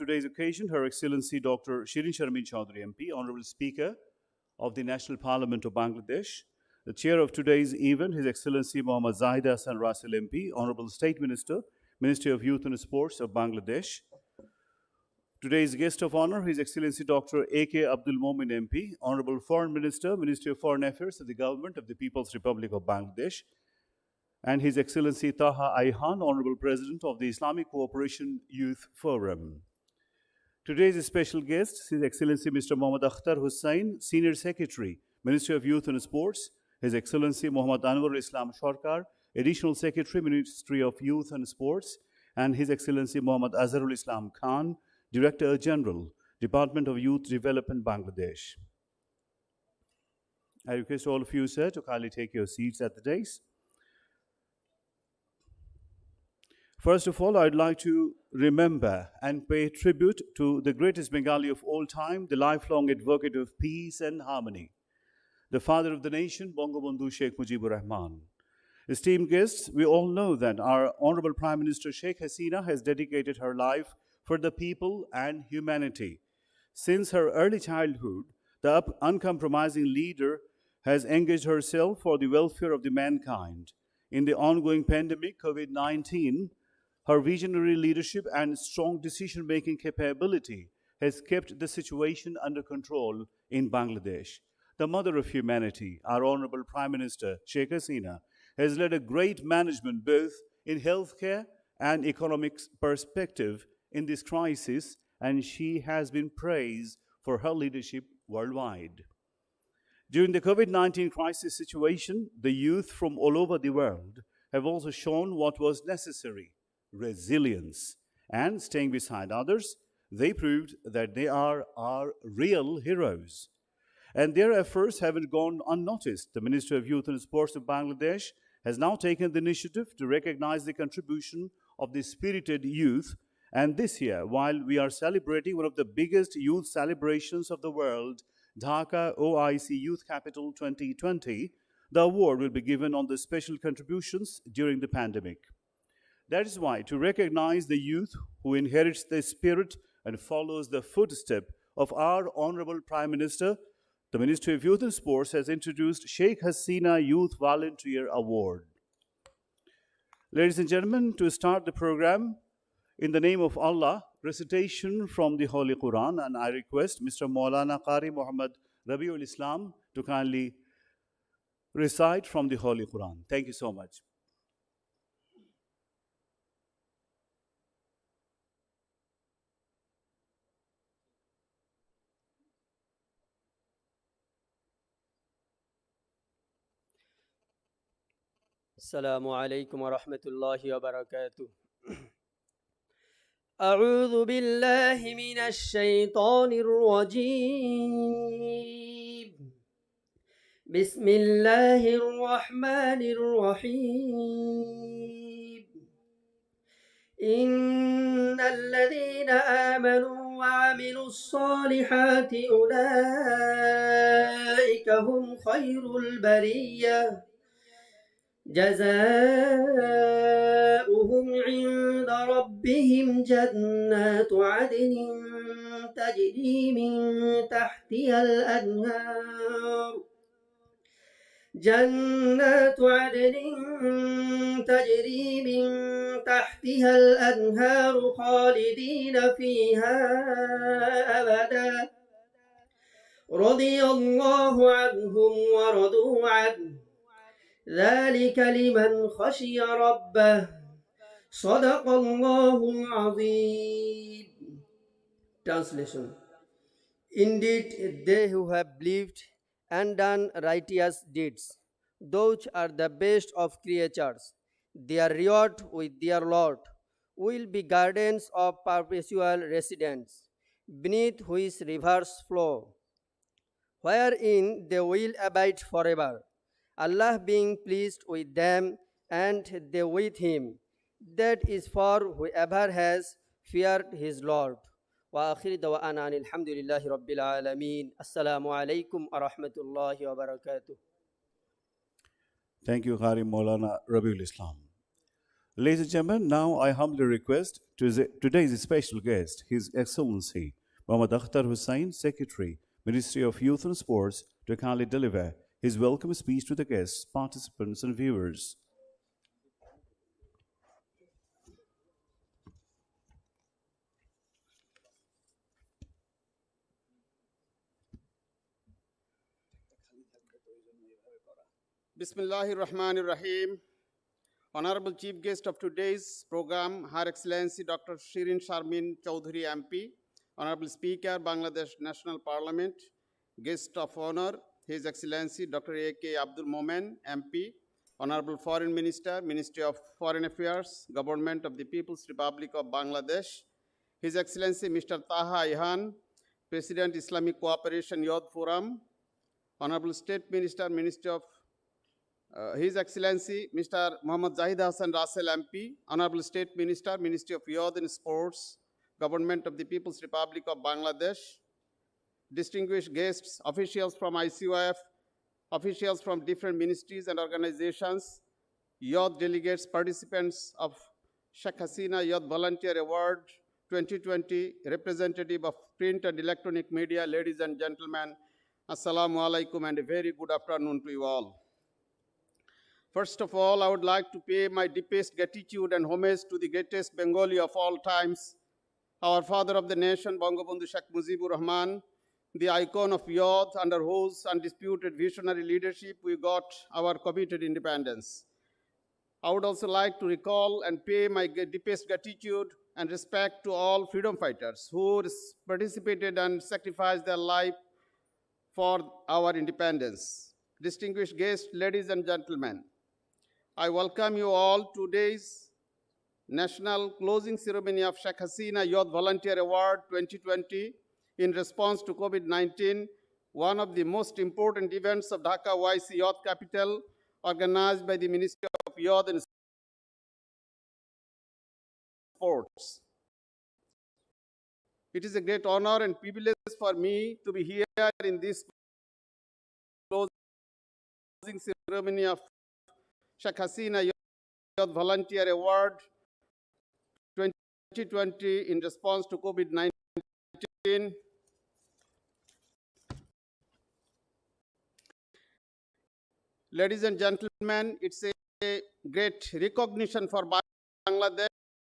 today's occasion, Her Excellency Dr. Shirin Sharmin Chaudhry MP, Honorable Speaker of the National Parliament of Bangladesh. The chair of today's event, His Excellency Muhammad Zahid Hassan Rasil MP, Honorable State Minister, Ministry of Youth and Sports of Bangladesh. Today's guest of honor, His Excellency Dr. A.K. Abdul Momin MP, Honorable Foreign Minister, Ministry of Foreign Affairs of the Government of the People's Republic of Bangladesh, and His Excellency Taha Ayhan, Honorable President of the Islamic Cooperation Youth Forum. Today's special guest, His Excellency Mr. Muhammad Akhtar Hussain, Senior Secretary, Ministry of Youth and Sports, His Excellency Muhammad Anwar Islam Sharkar, Additional Secretary, Ministry of Youth and Sports, and His Excellency Muhammad Azharul Islam Khan, Director General, Department of Youth Development, Bangladesh. I request all of you, sir, to kindly take your seats at the dais. First of all, I'd like to remember and pay tribute to the greatest Bengali of all time, the lifelong advocate of peace and harmony, the father of the nation, Bangabandhu Sheikh Mujibur Rahman. Esteemed guests, we all know that our Honorable Prime Minister Sheikh Hasina has dedicated her life for the people and humanity. Since her early childhood, the uncompromising leader has engaged herself for the welfare of the mankind. In the ongoing pandemic, COVID-19, her visionary leadership and strong decision-making capability has kept the situation under control in Bangladesh. The mother of humanity, our Honorable Prime Minister Sheikh Hasina, has led a great management both in healthcare and economic perspective in this crisis, and she has been praised for her leadership worldwide. During the COVID-19 crisis situation, the youth from all over the world have also shown what was necessary: resilience and staying beside others. They proved that they are our real heroes, and their efforts haven't gone unnoticed. The Ministry of Youth and Sports of Bangladesh has now taken the initiative to recognize the contribution of the spirited youth. And this year, while we are celebrating one of the biggest youth celebrations of the world, Dhaka OIC Youth Capital 2020, the award will be given on the special contributions during the pandemic. That is why, to recognize the youth who inherits the spirit and follows the footstep of our Honorable Prime Minister, the Ministry of Youth and Sports has introduced Sheikh Hasina Youth Volunteer Award. Ladies and gentlemen, to start the program, in the name of Allah, recitation from the Holy Quran, and I request Mr. Maulana Qari Muhammad Rabiul Islam to kindly recite from the Holy Quran. Thank you so much. Assalamu alaikum wa rahmatullahi wa barakatuh. أعوذ بالله من الشيطان الرجيم. بسم الله الرحمن الرحيم. إن الذين آمنوا وعملوا الصالحات أولئك هم خير البرية جزاؤهم عند ربهم جنات عدن تجري من تحتها الأنهار خالدين فيها أبدا رضي الله عنهم ورضوا عنه ذلك لمن خشي ربه صدق الله العظيم. Translation. Indeed, they who have believed and done righteous deeds, those are the best of creatures. Their reward with their Lord will be gardens of perpetual residence, beneath which rivers flow, wherein they will abide forever, Allah being pleased with them and they with him. That is for whoever has feared his Lord. وآخر دعوانا أن الحمد لله رب العالمين. السلام عليكم ورحمة الله وبركاته. Thank you, Qari Maulana Rabiul Islam. Ladies and gentlemen, now I humbly request today's special guest, His Excellency Muhammad Akhtar Hussain, Secretary, Ministry of Youth and Sports, to kindly deliver his welcome speech to the guests, participants, and viewers. Bismillahir Rahmanir Rahim. Honorable Chief Guest of today's program, Her Excellency Dr. Shirin Sharmin Chowdhury MP, Honorable Speaker, Bangladesh National Parliament, Guest of Honor, His Excellency Dr. A.K. Abdul Momen MP, Honorable Foreign Minister, Ministry of Foreign Affairs, Government of the People's Republic of Bangladesh, His Excellency Mr. Taha Ihan, President Islamic Cooperation Youth Forum, Honorable State Minister, Ministry of His Excellency Mr. Muhammad Zahid Hassan Russell MP, Honorable State Minister, Ministry of Youth and Sports, Government of the People's Republic of Bangladesh, distinguished guests, officials from ICOF, officials from different ministries and organizations, youth delegates, participants of Sheikh Hasina Youth Volunteer Award 2020, representative of print and electronic media, ladies and gentlemen, Assalamu alaikum and a very good afternoon to you all. First of all, I would like to pay my deepest gratitude and homage to the greatest Bengali of all times, our father of the nation, Bangabandhu Sheikh Mujibur Rahman, the icon of youth under whose undisputed visionary leadership we got our coveted independence. I would also like to recall and pay my deepest gratitude and respect to all freedom fighters who participated and sacrificed their life for our independence. Distinguished guests, ladies and gentlemen, I welcome you all to today's National Closing Ceremony of Sheikh Hasina Youth Volunteer Award 2020 in response to COVID-19, one of the most important events of Dhaka OIC Youth Capital, organized by the Ministry of Youth and Sports. It is a great honor and privilege for me to be here in this closing ceremony of Sheikh Hasina Youth Volunteer Award 2020 in response to COVID-19. Ladies and gentlemen, it's a great recognition for Bangladesh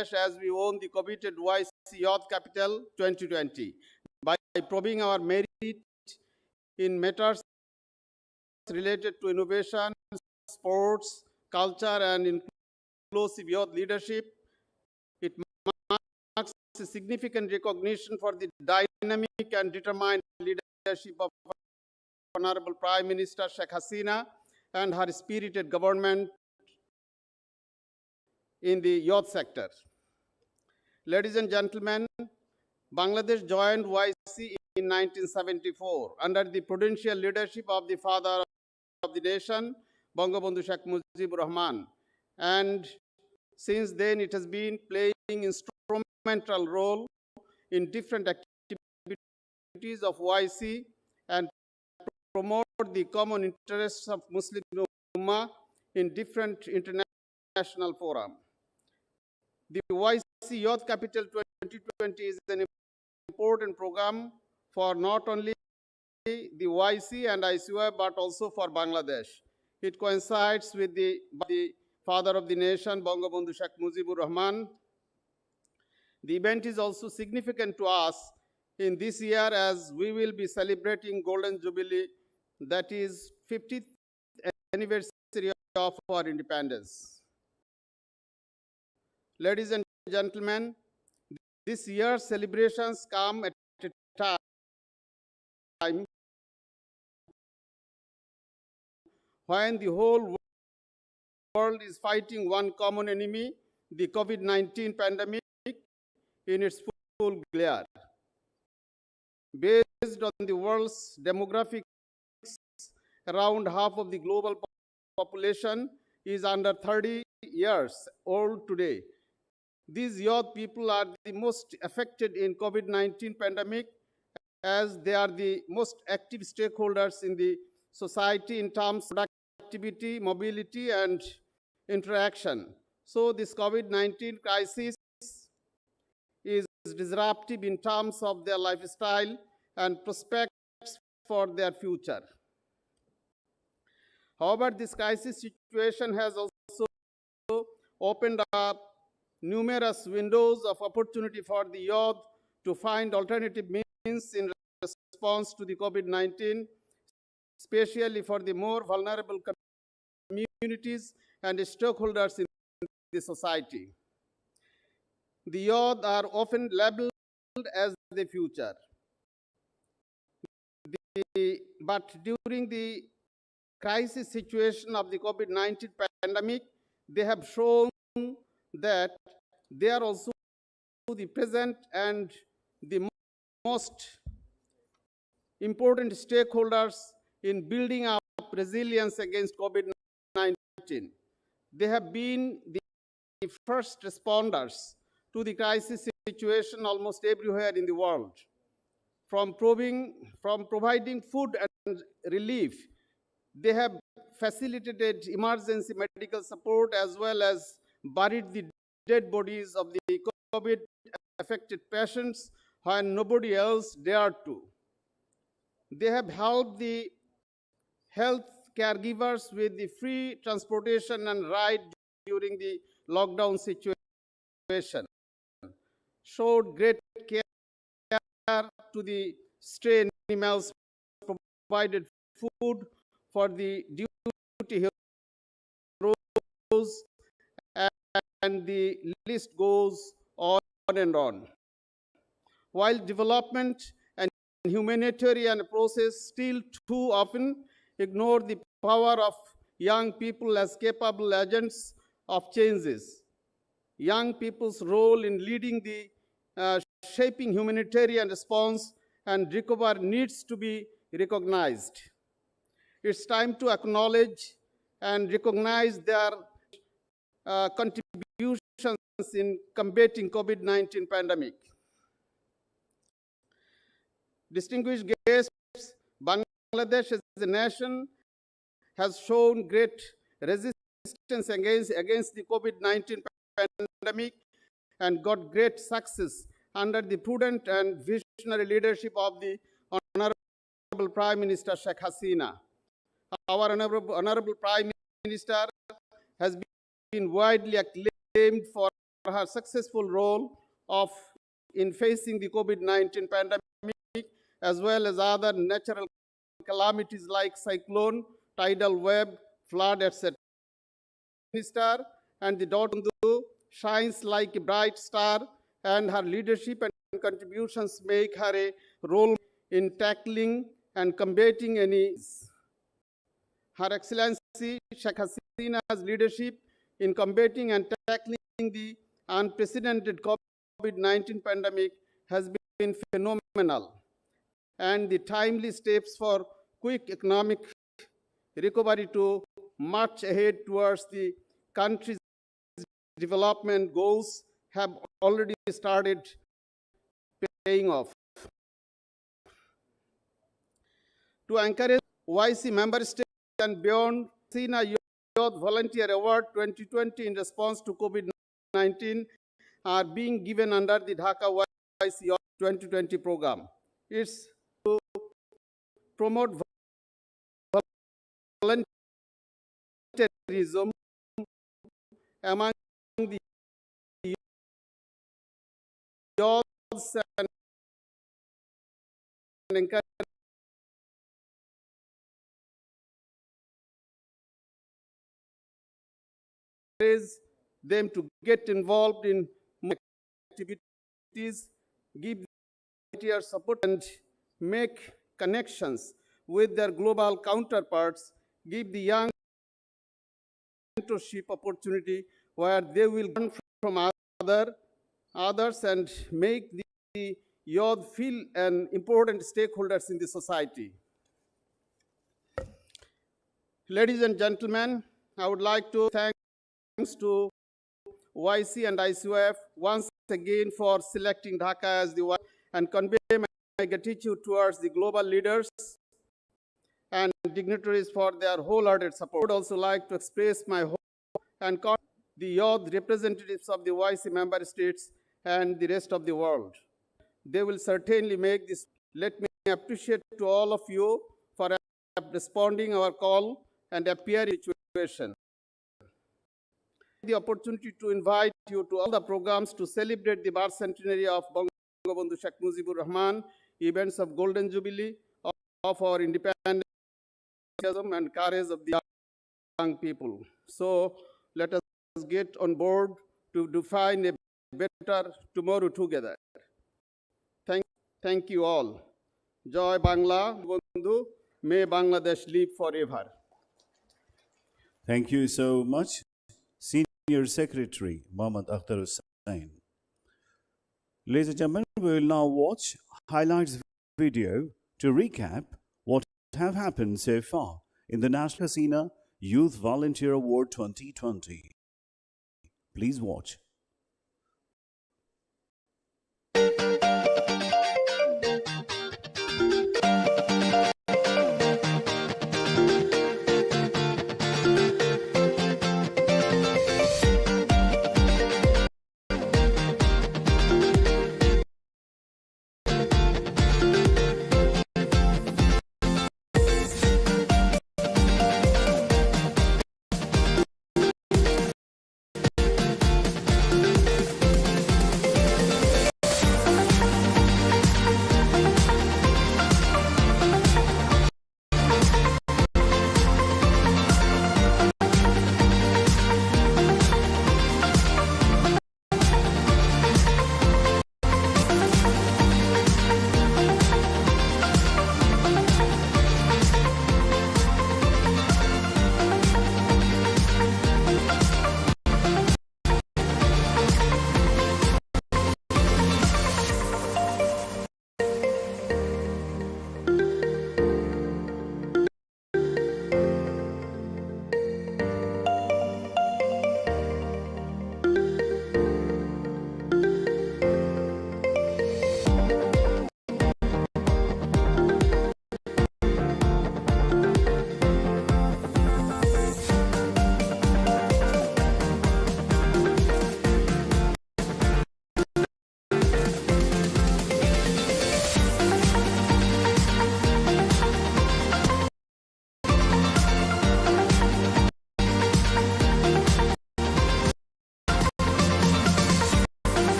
as we own the coveted OIC Youth Capital 2020 by proving our merit in matters related to innovation, sports, culture, and inclusive youth leadership. It marks a significant recognition for the dynamic and determined leadership of Honorable Prime Minister Sheikh Hasina and her spirited government in the youth sector. Ladies and gentlemen, Bangladesh joined OIC in 1974 under the prudential leadership of the father of the nation, Bangabandhu Sheikh Mujibur Rahman. And since then, it has been playing instrumental role in different activities of OIC and promote the common interests of Muslim Ummah in different international forums. The OIC Youth Capital 2020 is an important program for not only the OIC and ICOA, but also for Bangladesh. It coincides with the father of the nation, Bangabandhu Sheikh Mujibur Rahman. The event is also significant to us in this year as we will be celebrating Golden Jubilee, that is 50th anniversary of our independence. Ladies and gentlemen, this year's celebrations come at a time when the whole world is fighting one common enemy, the COVID-19 pandemic, in its full glare. Based on the world's demographics, around half of the global population is under 30 years old today. These young people are the most affected in COVID-19 pandemic as they are the most active stakeholders in the society in terms of activity, mobility, and interaction. So this COVID-19 crisis is disruptive in terms of their lifestyle and prospects for their future. However, this crisis situation has also opened up numerous windows of opportunity for the youth to find alternative means in response to the COVID-19, especially for the more vulnerable communities and stakeholders in the society. The youth are often labeled as the future. But during the crisis situation of the COVID-19 pandemic, they have shown that they are also the present and the most important stakeholders in building up resilience against COVID-19. They have been the first responders to the crisis situation almost everywhere in the world. From providing food and relief, they have facilitated emergency medical support as well as buried the dead bodies of the COVID-affected patients when nobody else dared to. They have helped the health caregivers with the free transportation and ride during the lockdown situation, showed great care to the stray animals, provided food for the duty heroes, and the list goes on and on. While development and humanitarian process still too often ignore the power of young people as capable agents of changes, young people's role in leading the shaping humanitarian response and recovery needs to be recognized. It's time to acknowledge and recognize their contributions in combating COVID-19 pandemic. Distinguished guests, Bangladesh as a nation has shown great resistance against the COVID-19 pandemic and got great success under the prudent and visionary leadership of the Honorable Prime Minister Sheikh Hasina. Our Honorable Prime Minister has been widely acclaimed for her successful role in facing the COVID-19 pandemic as well as other natural calamities like cyclone, tidal wave, flood, etc. Minister and the Dotundu shines like a bright star, and her leadership and contributions make her a role in tackling and combating any. Her Excellency Sheikh Hasina's leadership in combating and tackling the unprecedented COVID-19 pandemic has been phenomenal, and the timely steps for quick economic recovery to march ahead towards the country's development goals have already started paying off. To encourage OIC member states and beyond, Hasina Youth Volunteer Award 2020 in response to COVID-19 are being given under the Dhaka OIC 2020 program. It's to promote volunteerism among the youths and encourage them to get involved in activities, give their support and make connections with their global counterparts, give the young mentorship opportunity where they will learn from others and make the youth feel an important stakeholders in the society. Ladies and gentlemen, I would like to thanks to OIC and ICOF once again for selecting Dhaka as the one and convey my gratitude towards the global leaders and dignitaries for their wholehearted support. I would also like to express my hope and confidence the youth representatives of the OIC member states, and the rest of the world. They will certainly make this. Let me appreciate to all of you for responding our call and appearing in the situation. The opportunity to invite you to all the programs to celebrate the birth centenary of Bangabandhu Sheikh Mujibur Rahman, events of Golden Jubilee of our independence and courage of the young people. So let us get on board to define a better tomorrow together. Thank you all. Joy Bangla, Bandhu, may Bangladesh live forever. Thank you so much, Senior Secretary Mohammad Akhtar Hussain. Ladies and gentlemen, we will now watch highlights video to recap what have happened so far in the National Hasina Youth Volunteer Award 2020. Please watch.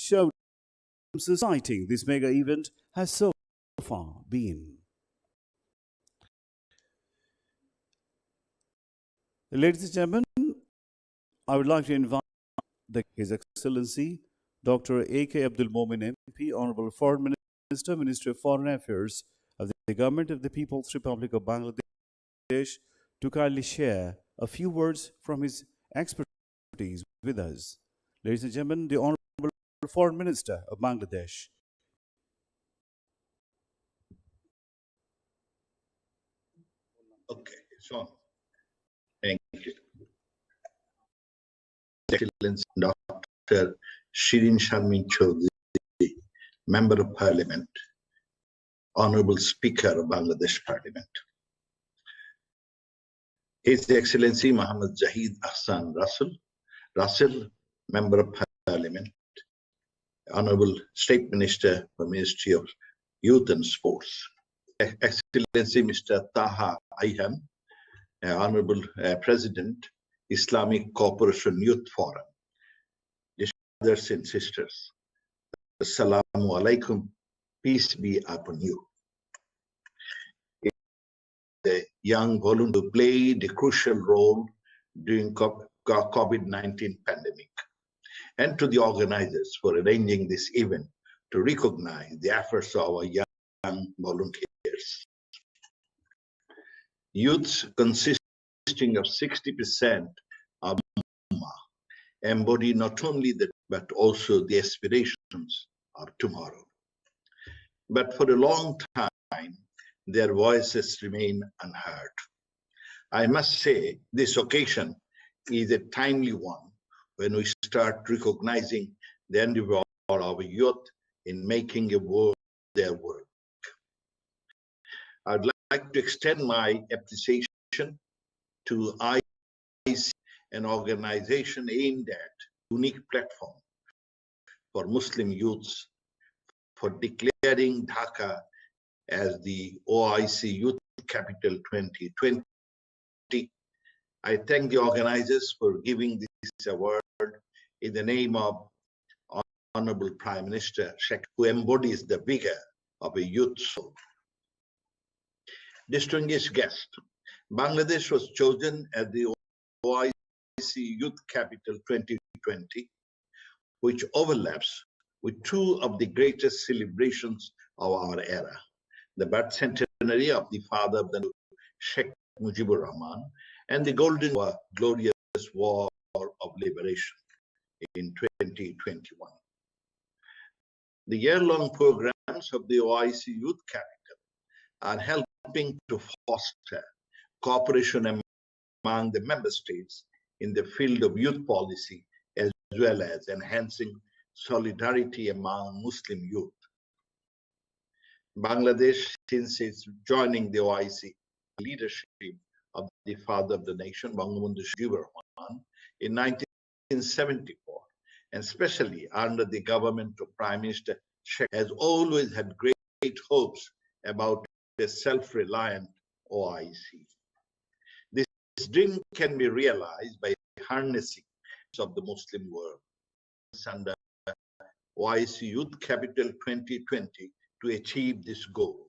Showed exciting this mega event has so far been. Ladies and gentlemen, I would like to invite His Excellency Dr. A.K. Abdul Momin MP, Honorable Foreign Minister, Minister of Foreign Affairs of the Government of the People's Republic of Bangladesh, to kindly share a few words from his expertise with us. Ladies and gentlemen, the Honorable Foreign Minister of Bangladesh. Okay, so thank you. Excellency Dr. Shirin Sharmin Chaudhry, Member of Parliament, Honorable Speaker of Bangladesh Parliament. His Excellency Muhammad Zahid Ahsan Russell, Member of Parliament, Honorable State Minister for Ministry of Youth and Sports. Excellency Mr. Taha Ayhan, Honorable President, Islamic Cooperation Youth Forum. Dear brothers and sisters, Assalamu alaikum, peace be upon you. The young volunteer played a crucial role during COVID-19 pandemic, and to the organizers for arranging this event to recognize the efforts of our young volunteers. Youths consist consisting of 60% of Ummah, embody not only the but also the aspirations of tomorrow. But for a long time, their voices remain unheard. I must say, this occasion is a timely one when we start recognizing the endeavor of our youth in making a world their work. I'd like to extend my appreciation to OIC, an organization aimed at a unique platform for Muslim youths, for declaring Dhaka as the OIC Youth Capital 2020. I thank the organizers for giving this award in the name of Honorable Prime Minister Sheikh, who embodies the vigor of a youth soul. Distinguished guest, Bangladesh was chosen as the OIC Youth Capital 2020, which overlaps with two of the greatest celebrations of our era, the birth centenary of the father of the Sheikh Mujibur Rahman and the Golden War, glorious war of liberation in 2021. The year-long programs of the OIC Youth Capital are helping to foster cooperation among the member states in the field of youth policy, as well as enhancing solidarity among Muslim youth. Bangladesh, since its joining the OIC leadership of the father of the nation, Bangabandhu Mujibur Rahman, in 1974, and especially under the government of Prime Minister Sheikh, has always had great hopes about a self-reliant OIC. This dream can be realized by harnessing of the Muslim world under OIC Youth Capital 2020 to achieve this goal.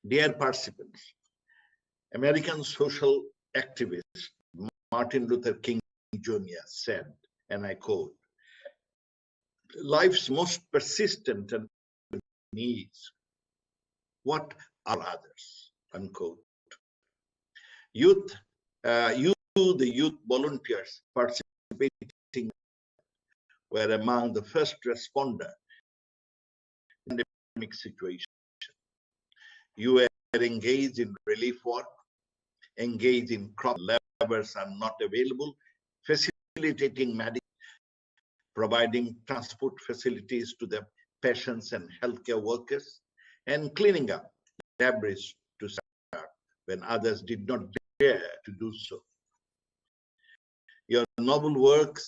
Dear participants, American social activist Martin Luther King Jr. said, and I quote, "Life's most persistent and needs, what are others?" Unquote. The youth volunteers participating were among the first responders in the pandemic situation. You were engaged in relief work, engaged in crop laborers are not available, facilitating medical, providing transport facilities to the patients and healthcare workers, and cleaning up debris to start when others did not dare to do so. Your noble work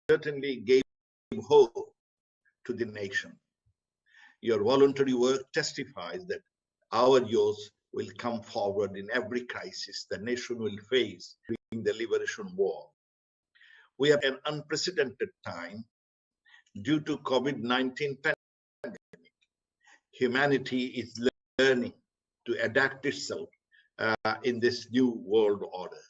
certainly gave hope to the nation. Your voluntary work testifies that our youth will come forward in every crisis the nation will face during the liberation war. We have an unprecedented time due to COVID-19 pandemic. Humanity is learning to adapt itself in this new world order.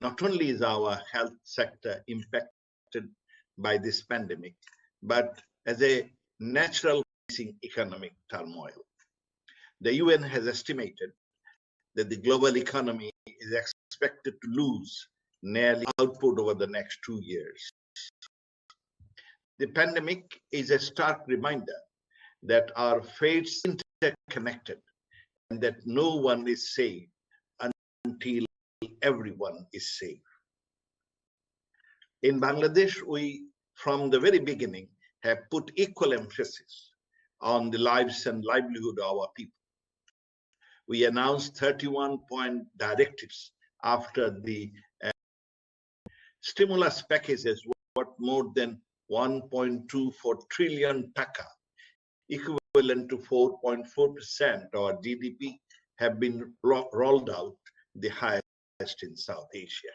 Not only is our health sector impacted by this pandemic, but as a natural economic turmoil. The UN has estimated that the global economy is expected to lose nearly output over the next 2 years. The pandemic is a stark reminder that our fates are interconnected and that no one is safe until everyone is safe. In Bangladesh, we, from the very beginning, have put equal emphasis on the lives and livelihood of our people. We announced 31-point directives after the stimulus packages worth more than 1.24 trillion taka, equivalent to 4.4% of our GDP, have been rolled out, the highest in South Asia.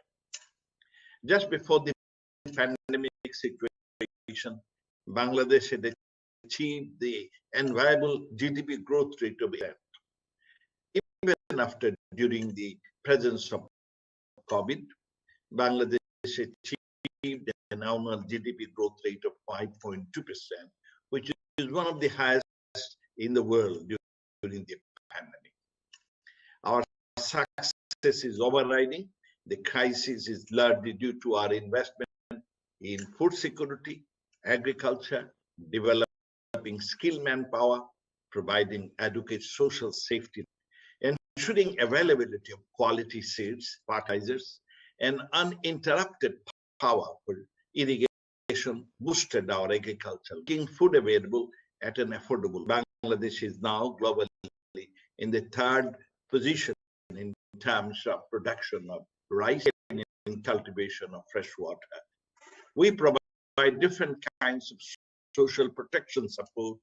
Just before the pandemic situation, Bangladesh had achieved the enviable GDP growth rate of 8%. Even after, during the presence of COVID, Bangladesh achieved an annual GDP growth rate of 5.2%, which is one of the highest in the world during the pandemic. Our success is overriding. The crisis is largely due to our investment in food security, agriculture, developing skilled manpower, providing adequate social safety, ensuring availability of quality seeds, fertilizers, and uninterrupted power for irrigation boosted our agriculture, making food available at an affordable. Bangladesh is now globally in the third position in terms of production of rice and in cultivation of fresh water. We provide different kinds of social protection support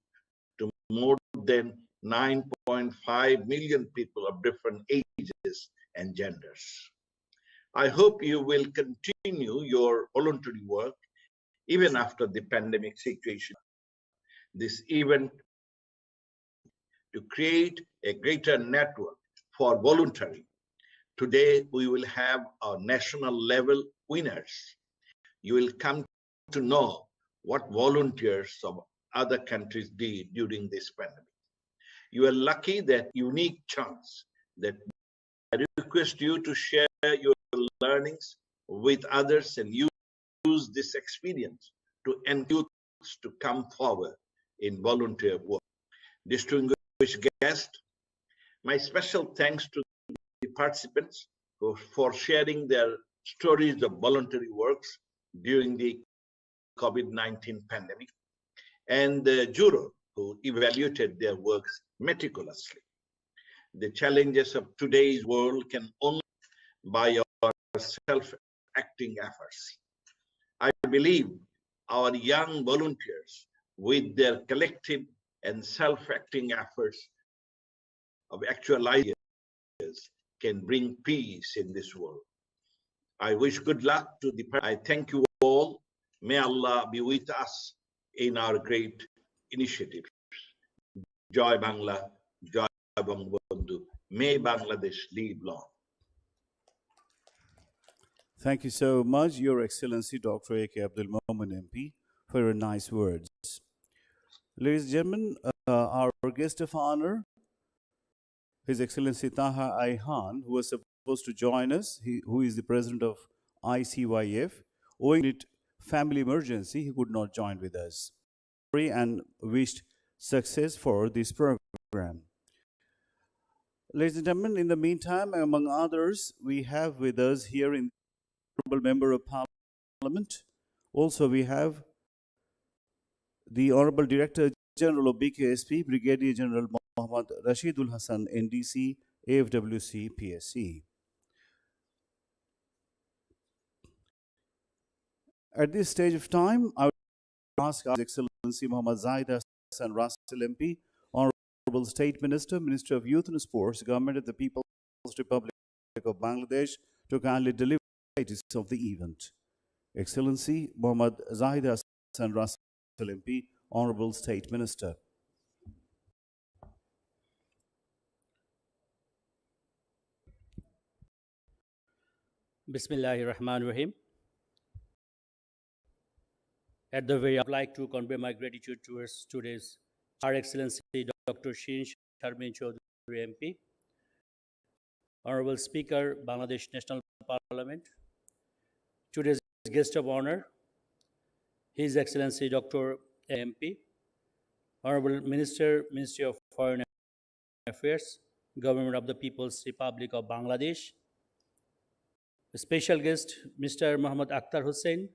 to more than 9.5 million people of different ages and genders. I hope you will continue your voluntary work even after the pandemic situation. This event to create a greater network for volunteering. Today, we will have our national level winners. You will come to know what volunteers of other countries did during this pandemic. You are lucky that unique chance that I request you to share your learnings with others and use this experience to encourage to come forward in volunteer work. Distinguished guests, my special thanks to the participants for sharing their stories of voluntary works during the COVID-19 pandemic, and the juror who evaluated their works meticulously. The challenges of today's world can only by our self-acting efforts. I believe our young volunteers, with their collective and self-acting efforts of actual ideas, can bring peace in this world. I wish good luck to the. I thank you all. May Allah be with us in our great initiatives. Joy Bangla, Joy Bangabandhu. May Bangladesh live long. Thank you so much, Your Excellency Dr. A.K. Abdul Momen MP, for your nice words. Ladies and gentlemen, our guest of honor, His Excellency Taha Ayhan, who was supposed to join us, who is the president of ICYF. Owing to family emergency, he could not join with us. And wished success for this program. Ladies and gentlemen, in the meantime, among others, we have with us here in Honorable Member of Parliament. Also, we have the Honorable Director General of BKSP, Brigadier General Muhammad Rashidul Hassan, NDC, AFWC, PSC. At this stage of time, I would ask His Excellency Muhammad Zahid Hassan Rasil MP, Honorable State Minister, Minister of Youth and Sports, Government of the People's Republic of Bangladesh, to kindly deliver the latest of the event. Excellency Muhammad Zahid Hassan Rasil MP, Honorable State Minister. Bismillahir Rahmanir Rahim. At the very, I'd like to convey my gratitude towards today's Our Excellency Dr. Sheikh Sharmin Chaudhry MP, Honorable Speaker, Bangladesh National Parliament, today's guest of honor, His Excellency Dr. MP, Honorable Minister, Ministry of Foreign Affairs, Government of the People's Republic of Bangladesh, special guest, Mr. Muhammad Akhtar Hussain,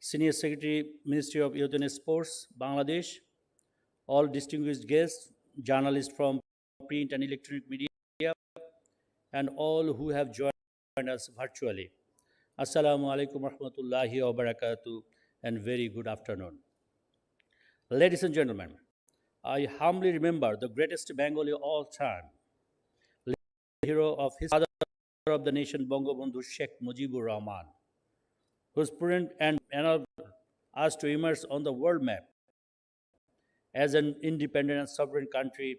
Senior Secretary, Ministry of Youth and Sports, Bangladesh, all distinguished guests, journalists from print and electronic media, and all who have joined us virtually. Assalamu alaikum warahmatullahi wabarakatuh, and very good afternoon. Ladies and gentlemen, I humbly remember the greatest Bengali of all time, hero of his father of the nation, Bangabandhu Sheikh Mujibur Rahman, whose prudent and enabled us to emerge on the world map as an independent and sovereign country,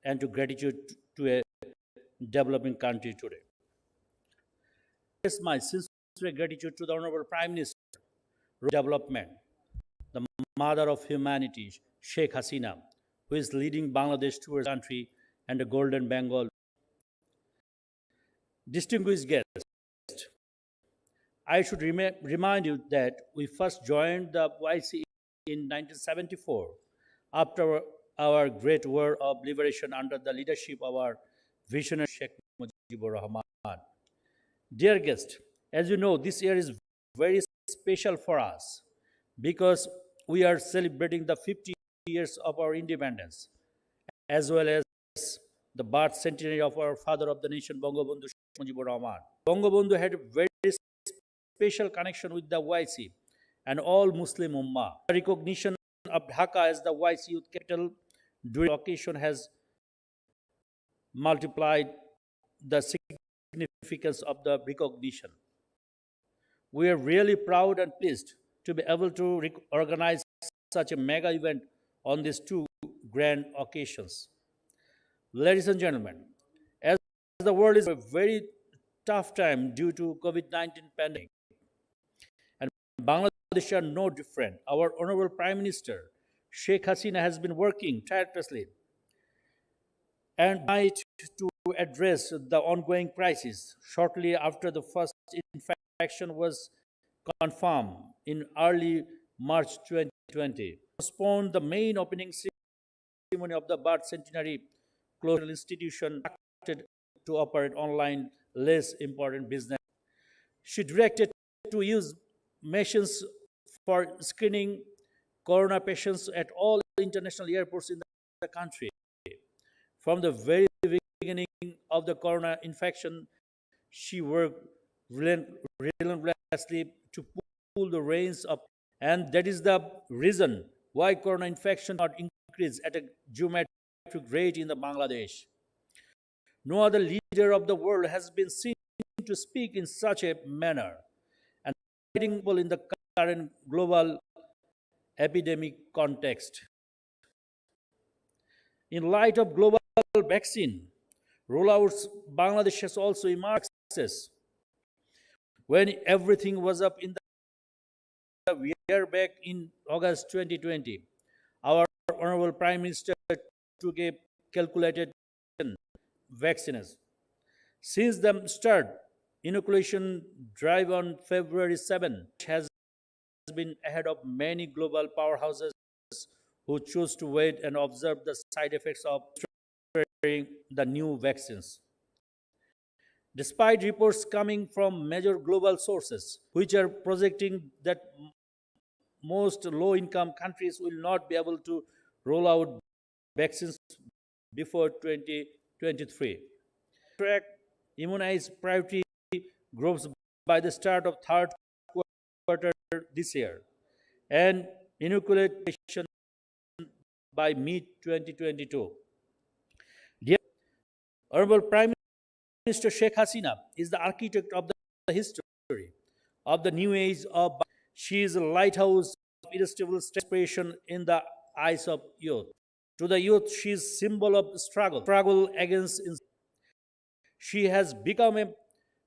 and to gratitude to a developing country today. Yes, my sincere gratitude to the Honorable Prime Minister of Development, the mother of humanity, Sheikh Hasina, who is leading Bangladesh towards country and a golden Bengal. Distinguished guests, I should remind you that we first joined the OIC in 1974 after our great war of liberation under the leadership of our visionary Sheikh Mujibur Rahman. Dear guests, as you know, this year is very special for us because we are celebrating the 50 years of our independence as well as the birth centenary of our father of the nation, Bangabandhu Sheikh Mujibur Rahman. Bangabandhu had a very special connection with the OIC and all Muslim Ummah. The recognition of Dhaka as the OIC youth capital during the occasion has multiplied the significance of the recognition. We are really proud and pleased to be able to organize such a mega event on these two grand occasions. Ladies and gentlemen, as the world is a very tough time due to COVID-19 pandemic, and Bangladesh are no different. Our Honorable Prime Minister, Sheikh Hasina, has been working tirelessly and to address the ongoing crisis. Shortly after the first infection was confirmed in early March 2020, postponed the main opening ceremony of the birth centenary closed institution to operate online less important business. She directed to use machines for screening corona patients at all international airports in the country. From the very beginning of the corona infection, she worked relentlessly to pull the reins up, and that is the reason why corona infection not increased at a geometric rate in the Bangladesh. No other leader of the world has been seen to speak in such a manner, and people in the current global epidemic context. In light of global vaccine rollouts, Bangladesh has also emerged success. When everything was up in the year back in August 2020, our Honorable Prime Minister took a calculated vaccines. Since the start, inoculation drive on February 7 has been ahead of many global powerhouses who choose to wait and observe the side effects of trying the new vaccines. Despite reports coming from major global sources, which are projecting that most low-income countries will not be able to roll out vaccines before 2023. Track immunize priority groups by the start of third quarter this year and inoculation by mid-2022. Dear Honorable Prime Minister Sheikh Hasina is the architect of the history of the new age of. She is a lighthouse of irresistible inspiration in the eyes of youth. To the youth, she is symbol of struggle against. She has become a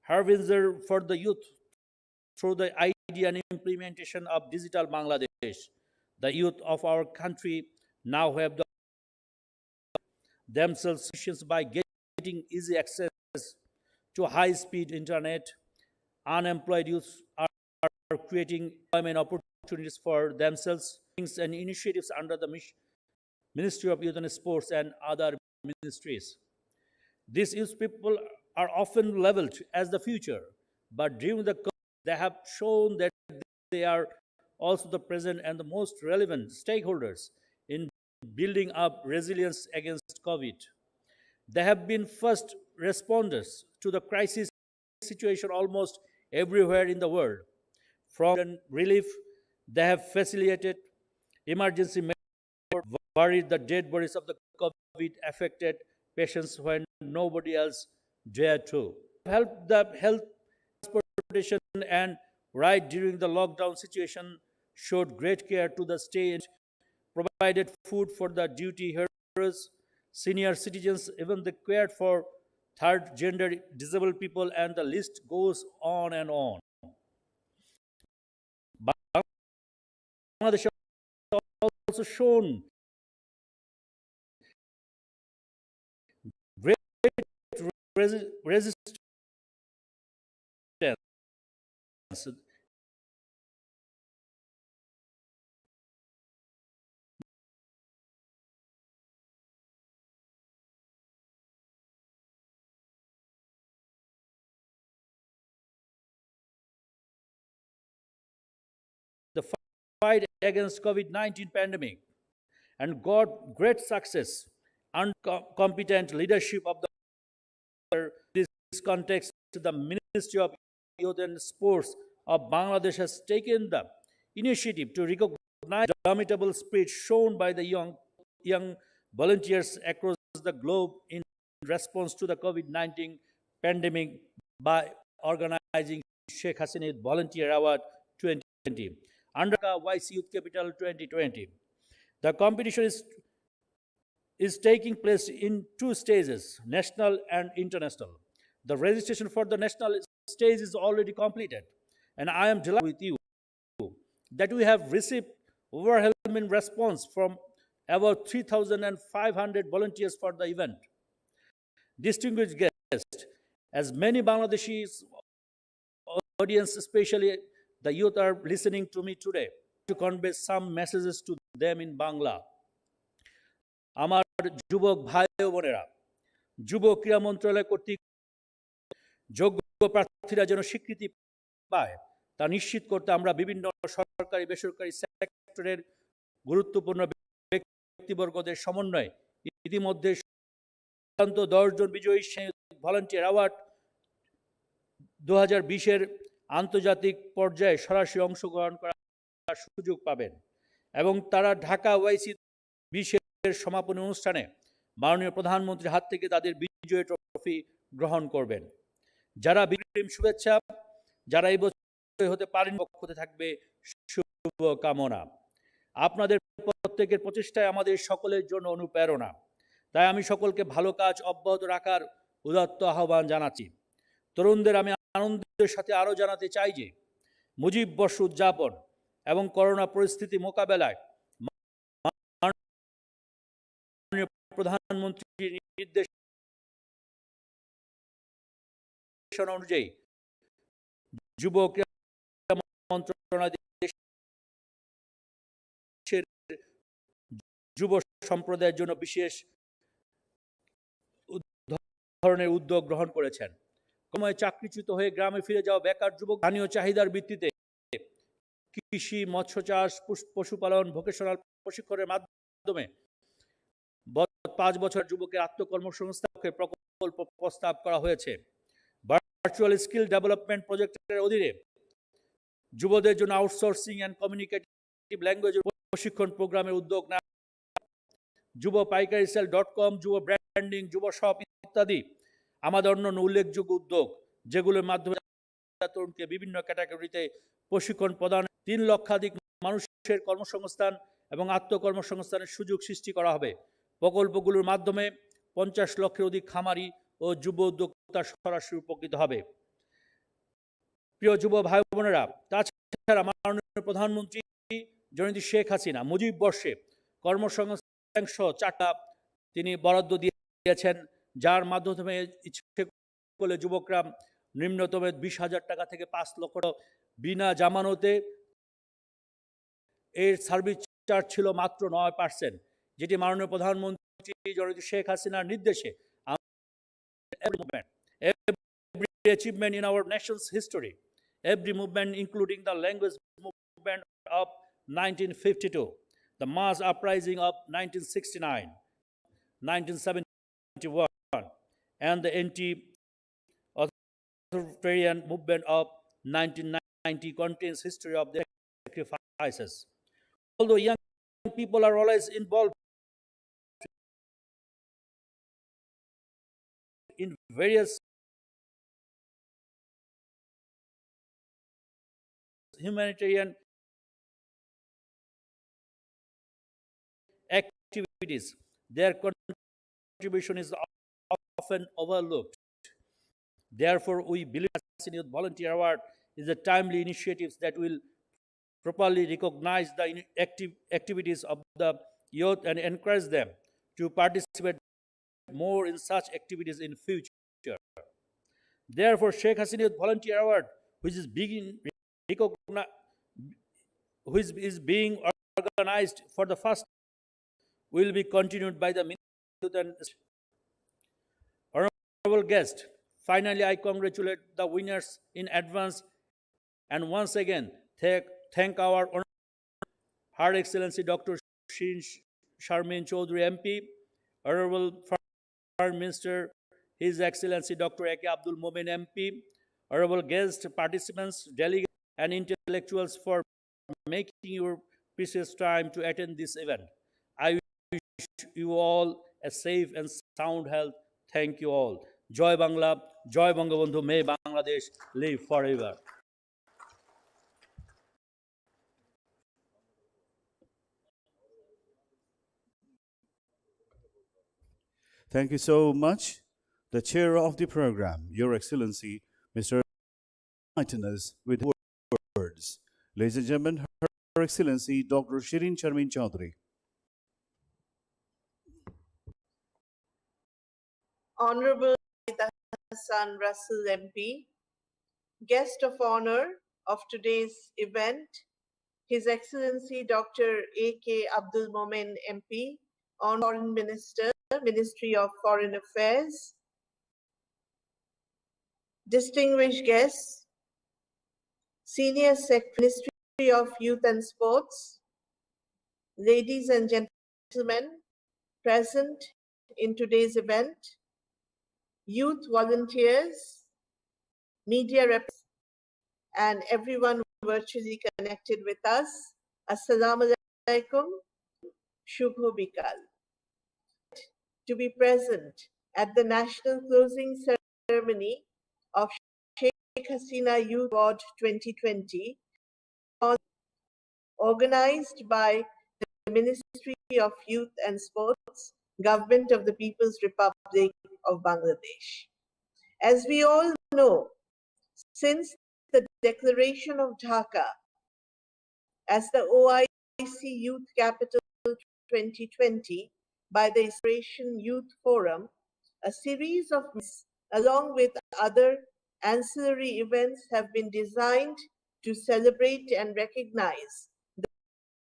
harbinger for the youth through the idea and implementation of digital Bangladesh. The youth of our country now have themselves solutions by getting easy access to high-speed internet. Unemployed youth are creating employment opportunities for themselves and initiatives under the Ministry of Youth and Sports and other ministries. These youth people are often labeled as the future, but during the COVID, they have shown that they are also the present and the most relevant stakeholders in building up resilience against COVID. They have been first responders to the crisis situation almost everywhere in the world. From relief, they have facilitated emergency measures, buried the dead bodies of the COVID-affected patients when nobody else dared to. Help the health, transportation, and right during the lockdown situation showed great care to the state, provided food for the duty heroes, senior citizens, even they cared for third gender disabled people, and the list goes on and on. Bangladesh has also shown great resistance the fight against COVID-19 pandemic and got great success and competent leadership of this context. The Ministry of Youth and Sports of Bangladesh has taken the initiative to recognize the indomitable spirit shown by the young volunteers across the globe in response to the COVID-19 pandemic by organizing Sheikh Hasina Volunteer Award 2020 under OIC Youth Capital 2020. The competition is taking place in two stages, national and international. The registration for the national stage is already completed, and I am delighted with you that we have received overwhelming response from about 3,500 volunteers for the event. Distinguished guests, as many Bangladeshis audience, especially the youth, are listening to me today, to convey some messages to them in Bangla. আমার যুবক ভাই ও বোনেরা, যুব ক্রীড়া মন্ত্রণালয় কর্তৃক যোগ্য প্রার্থীরা যেন স্বীকৃতি পায় তা নিশ্চিত করতে আমরা বিভিন্ন সরকারি বেসরকারি সেক্টরের গুরুত্বপূর্ণ ব্যক্তিবর্গদের সমন্বয়ে ইতিমধ্যে 10 জন বিজয়ী ভলান্টিয়ার অ্যাওয়ার্ড 2020-এর আন্তর্জাতিক পর্যায়ে সরাসরি অংশগ্রহণ করার সুযোগ পাবেন এবং তারা ঢাকা ওআইসি 20-এর সমাপনী অনুষ্ঠানে মাননীয় প্রধানমন্ত্রীর হাত থেকে তাদের বিজয়ী ট্রফি গ্রহণ করবেন। যারা বিজয়ী শুভেচ্ছা, যারা এই বছর হতে পারেন পক্ষতে থাকবে শুভ কামনা। আপনাদের প্রত্যেকের প্রচেষ্টায় আমাদের সকলের জন্য অনুপ্রেরণা। তাই আমি সকলকে ভালো কাজ অব্যাহত রাখার উদাত্ত আহ্বান জানাচ্ছি। তরুণদের আমি আনন্দের সাথে আরও জানাতে চাই যে মুজিব বর্ষ উদযাপন এবং করোনা পরিস্থিতি মোকাবেলায় মাননীয় প্রধানমন্ত্রীর নির্দেশনা অনুযায়ী যুব ক্রীড়া মন্ত্রণালয় দেশের যুব সম্প্রদায়ের জন্য বিশেষ ধরনের উদ্যোগ গ্রহণ করেছেন। সময় চাকরিচ্যুত হয়ে গ্রামে ফিরে যাওয়া বেকার যুবক স্থানীয় চাহিদার ভিত্তিতে কৃষি, মৎস্য চাষ, পশুপালন, ভোকেশনাল প্রশিক্ষণের মাধ্যমে 5 বছর যুবকের আত্মকর্মসংস্থানের প্রকল্প প্রস্তাব করা হয়েছে। ভার্চুয়াল স্কিল ডেভেলপমেন্ট প্রজেক্টের অধীনে যুবদের জন্য আউটসোর্সিং অ্যান্ড কমিউনিকেটিভ ল্যাঙ্গুয়েজ প্রশিক্ষণ প্রোগ্রামের উদ্যোগ নেওয়া, যুব পাইকারি সেল.com, যুব ব্র্যান্ডিং, যুব শপ ইত্যাদি আমাদের অন্যান্য উল্লেখযোগ্য উদ্যোগ, যেগুলোর মাধ্যমে তরুণকে বিভিন্ন ক্যাটাগরিতে প্রশিক্ষণ প্রদান 3 লক্ষাধিক মানুষের কর্মসংস্থান এবং আত্মকর্মসংস্থানের সুযোগ সৃষ্টি করা হবে। প্রকল্পগুলোর মাধ্যমে 50 লক্ষের অধিক খামারি ও যুব উদ্যোক্তা সরাসরি উপকৃত হবে। প্রিয় যুব ভাই বোনেরা, তাছাড়া মাননীয় প্রধানমন্ত্রী জননেত্রী শেখ হাসিনা মুজিব বর্ষে কর্মসংস্থান 4টা তিনি বরাদ্দ দিয়েছেন, যার মাধ্যমে ইচ্ছে করলে যুবকরা নিম্নতম 20,000 টাকা থেকে 5 লক্ষ বিনা জামানতে, এর সার্ভিস চার্জ ছিল মাত্র 9%, যেটি মাননীয় প্রধানমন্ত্রী জননেত্রী শেখ হাসিনার নির্দেশে every achievement in our nation's history, every movement including the language movement of 1952, the mass uprising of 1969, 1971, and the anti-authoritarian movement of 1990 contains history of their sacrifices. Although young people are always involved in various humanitarian activities, their contribution is often overlooked. Therefore, we believe Hasina Youth Volunteer Award is a timely initiative that will properly recognize the activities of the youth and encourage them to participate more in such activities in future. Therefore, Sheikh Hasina Youth Volunteer Award, which is being which is being organized for the first will be continued by the Ministry and honorable guest. Finally, I congratulate the winners in advance and once again thank our Her Excellency Dr. Sharmin Chaudhary MP, Honorable Foreign Minister, His Excellency Dr. A.K. Abdul Momen MP, honorable guest participants, delegates, and intellectuals for making your precious time to attend this event. I wish you all a safe and sound health. Thank you all. Joy Bangla, Joy Bangabandhu, may Bangladesh live forever. Thank you so much. The chair of the program, Your Excellency, Mr. enlighten us with words. Ladies and gentlemen, Her Excellency Dr. Shirin Sharmin Chaudhary. Honorable Hassan Russell MP, guest of honor of today's event, His Excellency Dr. A.K. Abdul Momen MP, Foreign Minister, Ministry of Foreign Affairs, distinguished guests, Senior Secretary, Ministry of Youth and Sports, ladies and gentlemen present in today's event, youth volunteers, media reps, and everyone virtually connected with us. Assalamu alaikum, Shubho Bikal. To be present at the national closing ceremony of Sheikh Hasina Youth Award 2020, organized by the Ministry of Youth and Sports, Government of the People's Republic of Bangladesh. As we all know, since the declaration of Dhaka as the OIC Youth Capital 2020 by the Inspiration Youth Forum, a series of along with other ancillary events have been designed to celebrate and recognize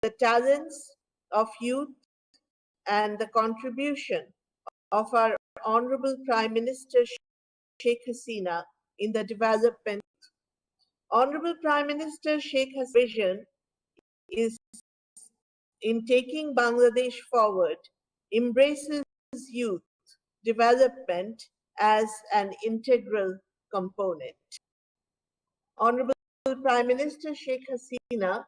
the talents of youth and the contribution of our Honorable Prime Minister Sheikh Hasina in the development. Honorable Prime Minister Sheikh Hasina's vision is in taking Bangladesh forward, embraces youth development as an integral component. Honorable Prime Minister Sheikh Hasina,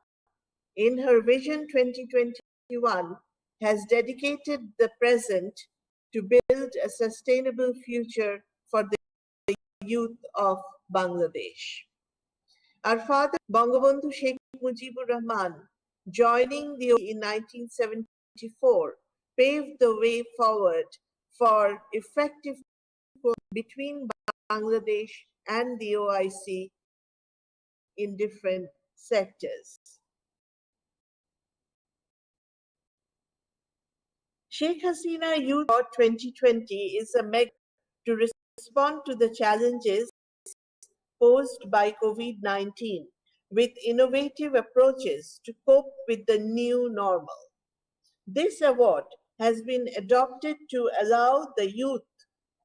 in her Vision 2021, has dedicated the present to build a sustainable future for the youth of Bangladesh. Our father, Bangabandhu Sheikh Mujibur Rahman, joining the OIC in 1974, paved the way forward for effective work between Bangladesh and the OIC in different sectors. Sheikh Hasina Youth Award 2020 is a mega to respond to the challenges posed by COVID-19 with innovative approaches to cope with the new normal. This award has been adopted to allow the youth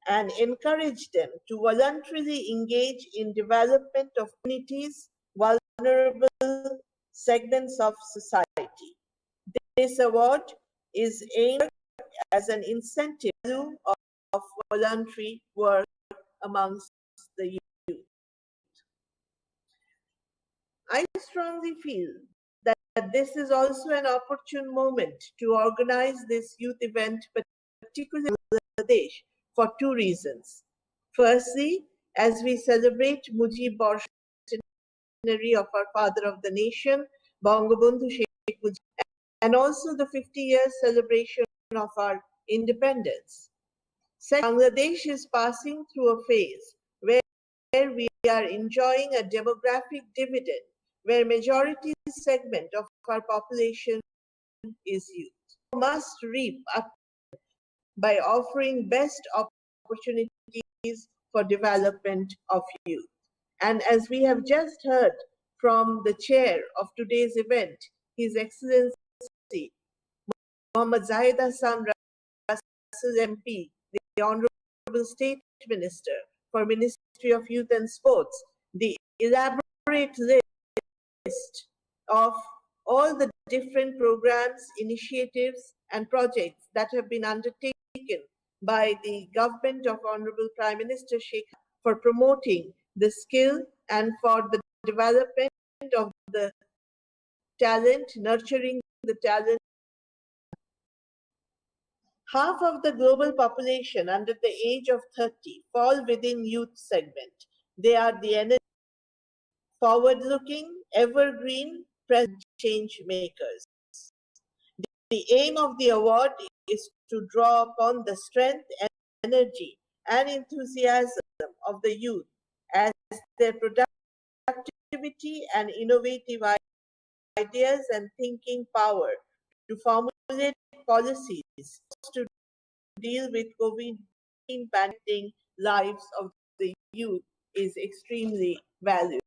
and encourage them to voluntarily engage in development of communities, vulnerable segments of society. This award is aimed as an incentive of voluntary work amongst the youth. I strongly feel that this is also an opportune moment to organize this youth event, particularly in Bangladesh, for two reasons. Firstly, as we celebrate Mujib Borsh centenary of our father of the nation, Bangabandhu Sheikh Mujib, and also the 50-year celebration of our independence. Second, Bangladesh is passing through a phase where we are enjoying a demographic dividend, where majority segment of our population is youth. We must reap up by offering best opportunities for development of youth. And as we have just heard from the chair of today's event, His Excellency Mohammad Zahid Hassan Russell MP, the Honorable State Minister for Ministry of Youth and Sports, the elaborate list of all the different programs, initiatives, and projects that have been undertaken by the government of Honorable Prime Minister Sheikh for promoting the skill and for the development of the talent, nurturing the talent. Half of the global population under the age of 30 fall within youth segment. They are the energy, forward-looking, evergreen, present change makers. The aim of the award is to draw upon the strength, energy, and enthusiasm of the youth as their productivity and innovative ideas and thinking power to formulate policies to deal with COVID-19 impacting lives of the youth is extremely valuable.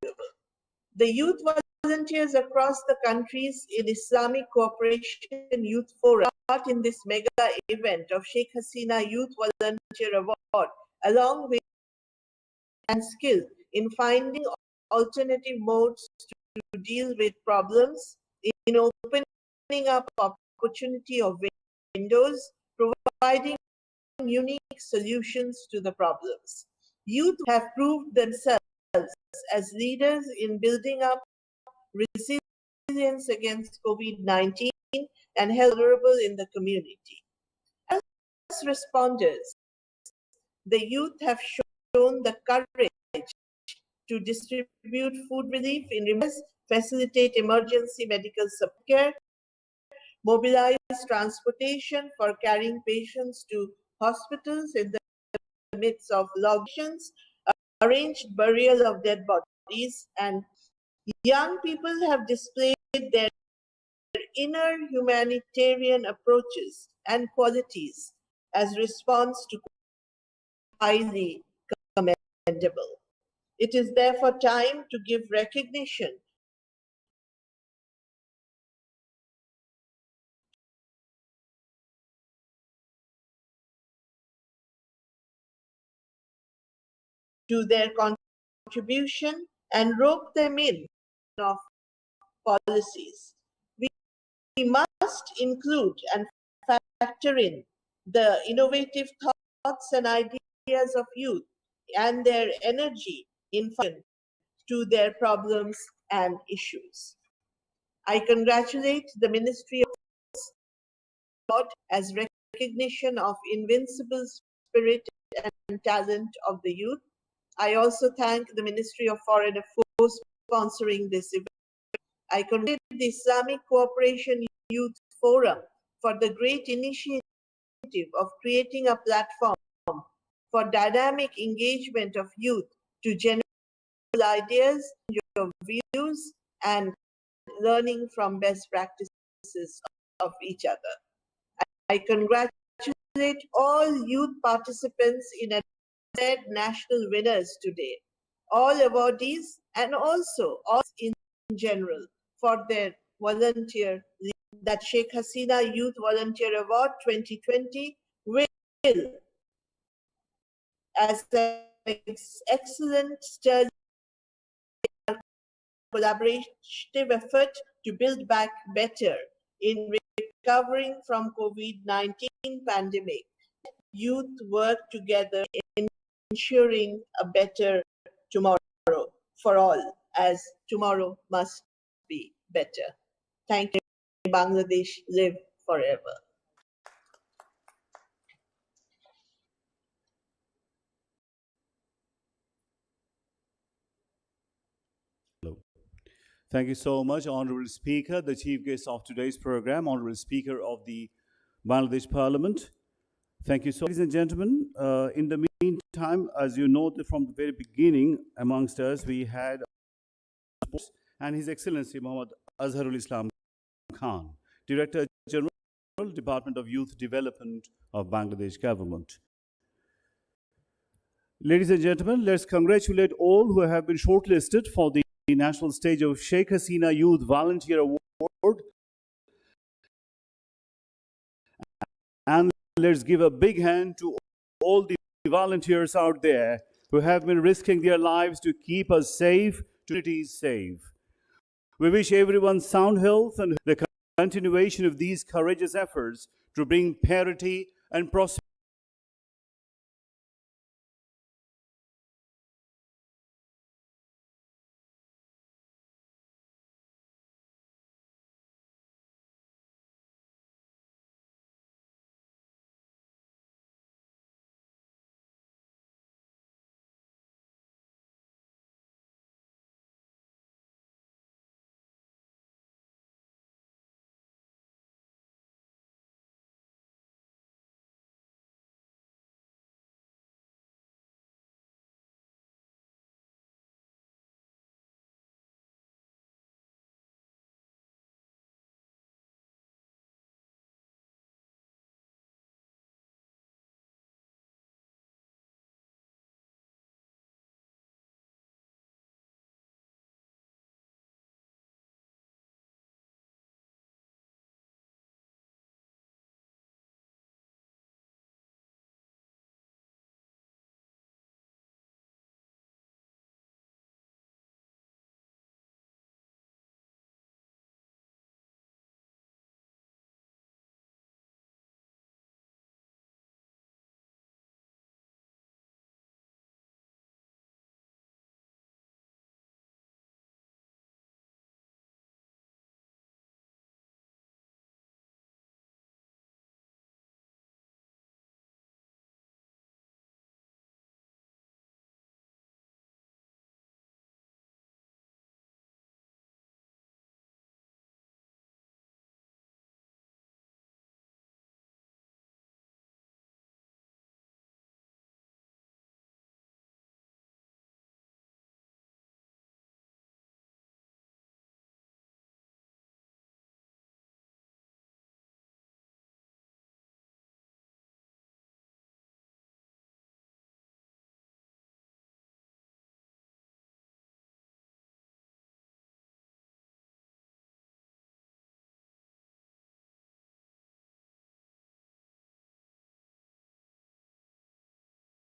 The youth volunteers across the countries in Islamic Cooperation Youth Forum part in this mega event of Sheikh Hasina Youth Volunteer Award, along with and skill in finding alternative modes to deal with problems, in opening up opportunity of windows, providing unique solutions to the problems. Youth have proved themselves as leaders in building up resilience against COVID-19 and health vulnerable in the community. As responders, the youth have shown the courage to distribute food relief in remote, facilitate emergency medical support, mobilize transportation for carrying patients to hospitals in the midst of lockdowns, arranged burial of dead bodies, and young people have displayed their inner humanitarian approaches and qualities as response to highly commendable. It is therefore time to give recognition to their contribution and rope them in of policies. We must include and factor in the innovative thoughts and ideas of youth and their energy in function to their problems and issues. I congratulate the Ministry of Sport as recognition of invincible spirit and talent of the youth. I also thank the Ministry of Foreign Affairs for sponsoring this event. I congratulate the Islamic Cooperation Youth Forum for the great initiative of creating a platform for dynamic engagement of youth to generate ideas, views, and learning from best practices of each other. I congratulate all youth participants in a national winners today, all awardees, and also all in general for their volunteer. That Sheikh Hasina Youth Volunteer Award 2020 will, as an excellent sturdy collaborative effort to build back better in recovering from COVID-19 pandemic, youth work together in ensuring a better tomorrow for all, as tomorrow must be better. Thank you. Bangladesh live forever. Thank you so much, Honorable Speaker, the chief guest of today's program, Honorable Speaker of the Bangladesh Parliament. Thank you so much, ladies and gentlemen. In the meantime, as you know, from the very beginning, amongst us, we had and His Excellency Muhammad Azharul Islam Khan, Director General, Department of Youth Development of Bangladesh Government. Ladies and gentlemen, let's congratulate all who have been shortlisted for the national stage of Sheikh Hasina Youth Volunteer Award. And let's give a big hand to all the volunteers out there who have been risking their lives to keep us safe, communities safe. We wish everyone sound health and the continuation of these courageous efforts to bring parity and prosperity